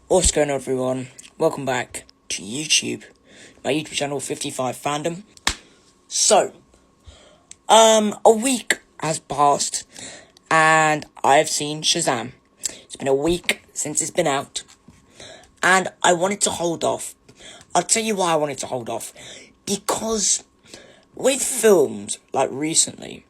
What's going on, everyone? Welcome back to YouTube, my YouTube channel 55 Fandom. So, a week has passed and I've seen Shazam. It's been a week since it's been out and I wanted to hold off. I'll tell you why I wanted to hold off. Because with films, like recently,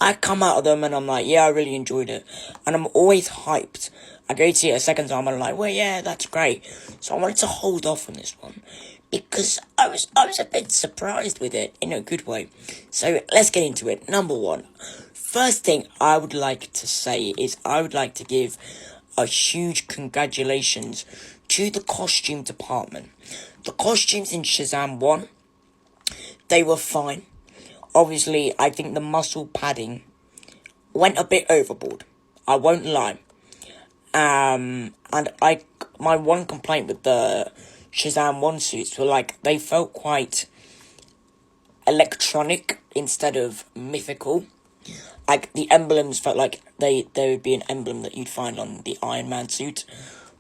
I come out of them and I'm like, yeah, I really enjoyed it. And I'm always hyped. I go to see it a second time and I'm like, well, yeah, that's great. So I wanted to hold off on this one. Because I was a bit surprised with it, in a good way. So let's get into it. Number one. First thing I would like to say is I would like to give a huge congratulations to the costume department. The costumes in Shazam 1, they were fine. Obviously, I think the muscle padding went a bit overboard. I won't lie. And my one complaint with the Shazam 1 suits were like, they felt quite electronic instead of mythical. Like, the emblems felt like there would be an emblem that you'd find on the Iron Man suit.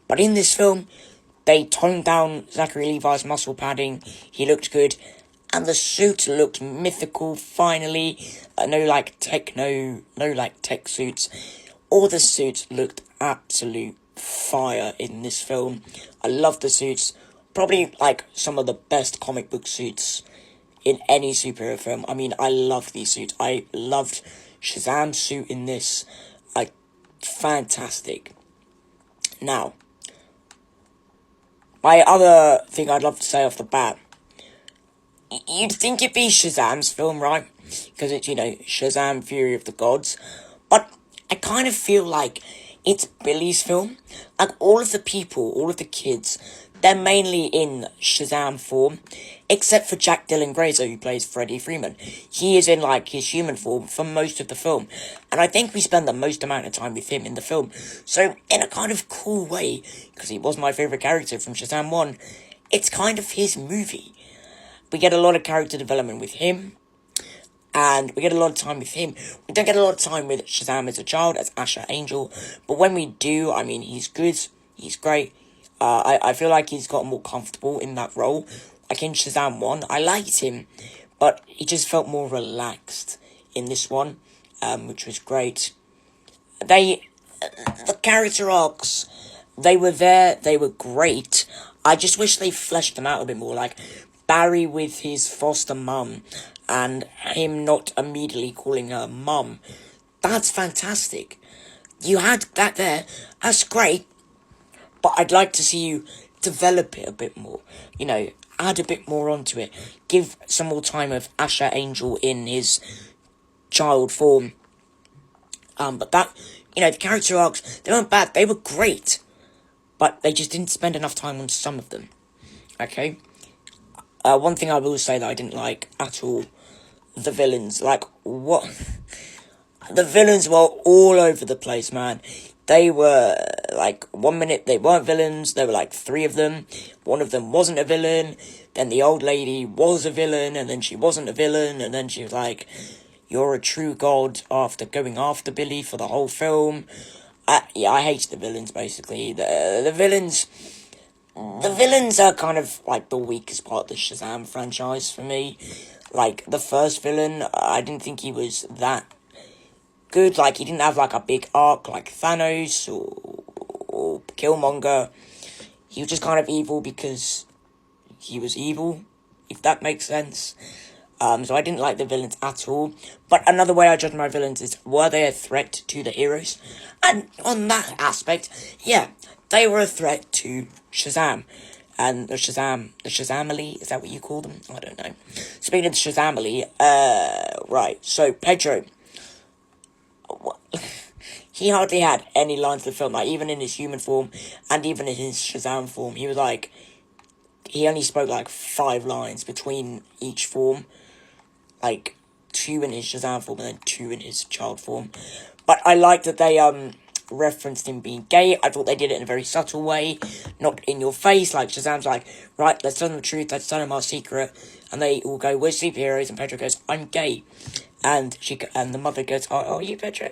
But in this film, they toned down Zachary Levi's muscle padding. He looked good. And the suit looked mythical, finally. No tech suits. All the suits looked absolute fire in this film. I love the suits. Probably, like, some of the best comic book suits in any superhero film. I mean, I loved these suits. I loved Shazam's suit in this. Like, fantastic. Now, my other thing I'd love to say off the bat. You'd think it'd be Shazam's film, right? Because it's, Shazam, Fury of the Gods. But I kind of feel like it's Billy's film. Like, all of the people, all of the kids, they're mainly in Shazam form. Except for Jack Dylan Grazer, who plays Freddie Freeman. He is in, like, his human form for most of the film. And I think we spend the most amount of time with him in the film. So, in a kind of cool way, because he was my favourite character from Shazam 1, it's kind of his movie. We get a lot of character development with him, and we get a lot of time with him. We don't get a lot of time with Shazam as a child, as Asher Angel, but when we do, I mean, he's good, he's great. I feel like he's gotten more comfortable in that role. Like in Shazam 1, I liked him, but he just felt more relaxed in this one, which was great. The character arcs, they were there, they were great. I just wish they fleshed them out a bit more, like Barry with his foster mum, and him not immediately calling her mum. That's fantastic. You had that there. That's great. But I'd like to see you develop it a bit more. Add a bit more onto it. Give some more time of Asher Angel in his child form. But that, the character arcs, they weren't bad. They were great. But they just didn't spend enough time on some of them. Okay? One thing I will say that I didn't like at all, the villains. Like, what? The villains were all over the place, man. They were, like, 1 minute they weren't villains, there were, like, 3 of them. One of them wasn't a villain, then the old lady was a villain, and then she wasn't a villain, and then she was like, you're a true god, after going after Billy for the whole film. I hate the villains, basically. The villains are kind of, like, the weakest part of the Shazam franchise for me. Like, the first villain, I didn't think he was that good. Like, he didn't have, like, a big arc like Thanos or Killmonger. He was just kind of evil because he was evil, if that makes sense. So I didn't like the villains at all. But another way I judge my villains is, were they a threat to the heroes? And on that aspect, yeah, they were a threat to Shazam. And the Shazamily, is that what you call them? I don't know. Speaking of the Shazamily, right, so Pedro, he hardly had any lines in the film, like, even in his human form, and even in his Shazam form, he was like, he only spoke, like, 5 lines between each form, like, 2 in his Shazam form, and then 2 in his child form. But I liked that they, referenced him being gay. I thought they did it in a very subtle way, not in your face. Like, Shazam's like, right, let's tell them the truth, let's tell them our secret, and they all go, we're superheroes, and Pedro goes, I'm gay, and the mother goes, oh, are you Pedro?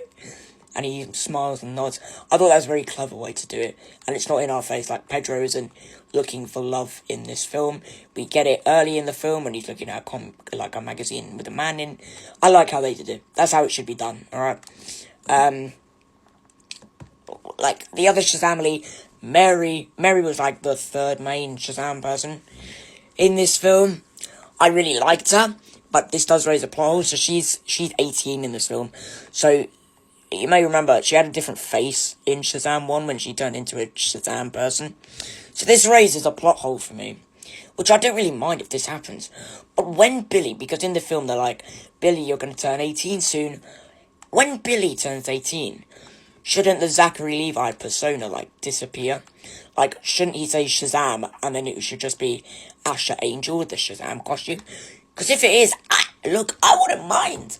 and he smiles and nods. I thought that was a very clever way to do it, and it's not in our face. Like, Pedro isn't looking for love in this film. We get it early in the film when he's looking at a magazine with a man in. I like how they did it. That's how it should be done, alright? Like, the other Shazam, Mary was like the third main Shazam person in this film. I really liked her, but this does raise a plot hole. So she's 18 in this film. So you may remember she had a different face in Shazam 1 when she turned into a Shazam person. So this raises a plot hole for me, which I don't really mind if this happens. But when Billy, because in the film they're like, Billy, you're going to turn 18 soon. When Billy turns 18, shouldn't the Zachary Levi persona, like, disappear? Like, shouldn't he say Shazam, and then it should just be Asher Angel with the Shazam costume? Because if it is, look, I wouldn't mind.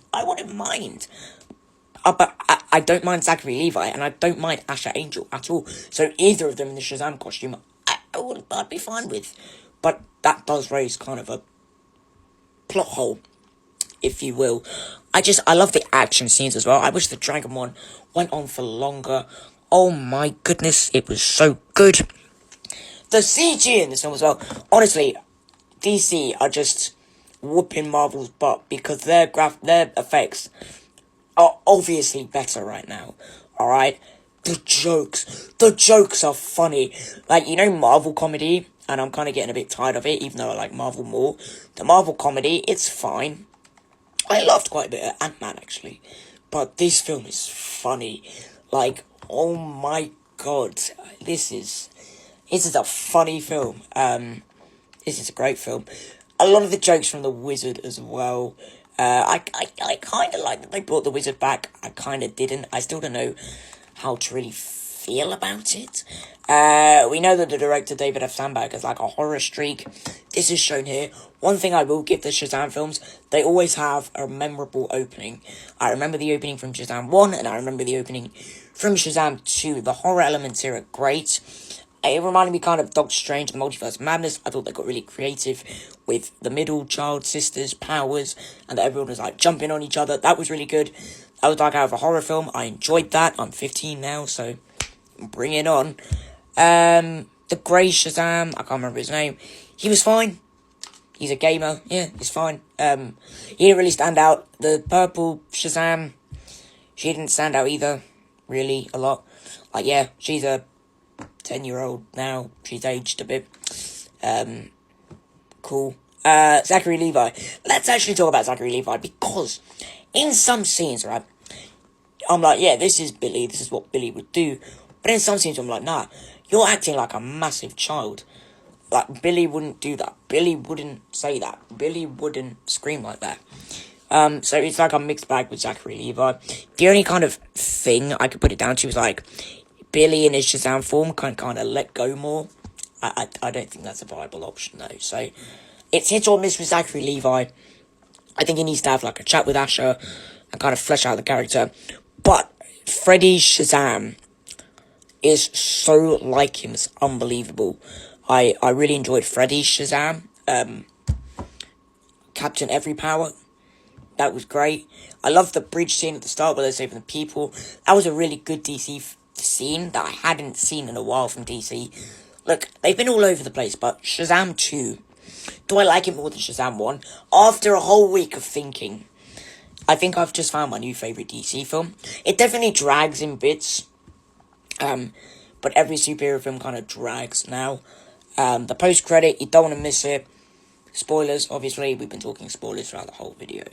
But I don't mind Zachary Levi, and I don't mind Asher Angel at all. So either of them in the Shazam costume, I'd be fine with. But that does raise kind of a plot hole, if you will. I love the action scenes as well. I wish the Dragon one went on for longer. Oh my goodness, it was so good. The CG in this film as well. Honestly, DC are just whooping Marvel's butt because their effects are obviously better right now. Alright? The jokes are funny. Like, you know, Marvel comedy, and I'm kind of getting a bit tired of it, even though I like Marvel more. The Marvel comedy, it's fine. I loved quite a bit of Ant-Man, actually. But this film is funny. Like, oh my god. This is a funny film. This is a great film. A lot of the jokes from The Wizard as well. I kind of like that they brought The Wizard back. I kind of didn't. I still don't know how to really feel about it. We know that the director, David F. Sandberg, has like a horror streak. This is shown here. One thing I will give the Shazam films, they always have a memorable opening. I remember the opening from Shazam 1, and I remember the opening from Shazam 2. The horror elements here are great. It reminded me kind of Doctor Strange, The Multiverse of Madness. I thought they got really creative with the middle child sister's powers, and that everyone was like jumping on each other. That was really good. That was like out of a horror film. I enjoyed that. I'm 15 now, so bring it on. The grey Shazam, I can't remember his name. He was fine. He's a gamer. Yeah, he's fine. He didn't really stand out. The purple Shazam, she didn't stand out either, really, a lot. Like, yeah, she's a 10-year-old now. She's aged a bit. Cool. Zachary Levi. Let's actually talk about Zachary Levi, because in some scenes, right, I'm like, yeah, this is Billy. This is what Billy would do. But in some scenes, I'm like, nah, you're acting like a massive child. Like, Billy wouldn't do that. Billy wouldn't say that. Billy wouldn't scream like that. So it's like a mixed bag with Zachary Levi. The only kind of thing I could put it down to was like, Billy in his Shazam form can kind of let go more. I don't think that's a viable option though. So it's hit or miss with Zachary Levi. I think he needs to have like a chat with Asher and kind of flesh out the character. But Freddy's Shazam is so like him. It's unbelievable. I really enjoyed Freddy's Shazam. Captain Every Power. That was great. I loved the bridge scene at the start where they're saving the people. That was a really good DC scene that I hadn't seen in a while from DC. Look, they've been all over the place, but Shazam 2, do I like it more than Shazam 1? After a whole week of thinking, I think I've just found my new favourite DC film. It definitely drags in bits, but every superhero film kind of drags now. The post-credit, you don't want to miss it. Spoilers, obviously, we've been talking spoilers throughout the whole video.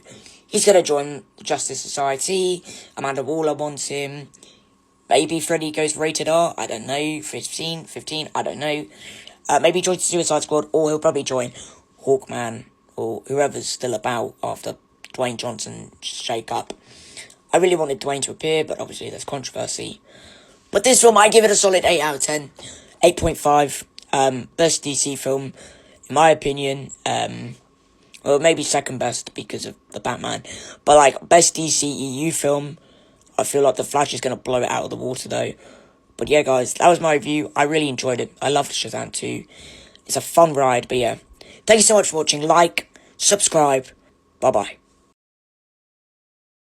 He's going to join the Justice Society. Amanda Waller wants him. Maybe Freddy goes rated R, I don't know. 15, I don't know. Maybe he joins the Suicide Squad, or he'll probably join Hawkman, or whoever's still about after Dwayne Johnson shake-up. I really wanted Dwayne to appear, but obviously there's controversy. But this film, I give it a solid 8 out of 10. 8.5. Best DC film, in my opinion. Well, maybe second best because of the Batman. But, like, best DCEU film, I feel like The Flash is going to blow it out of the water, though. But yeah, guys, that was my review. I really enjoyed it. I loved Shazam 2. It's a fun ride, but yeah. Thank you so much for watching. Like, subscribe. Bye-bye.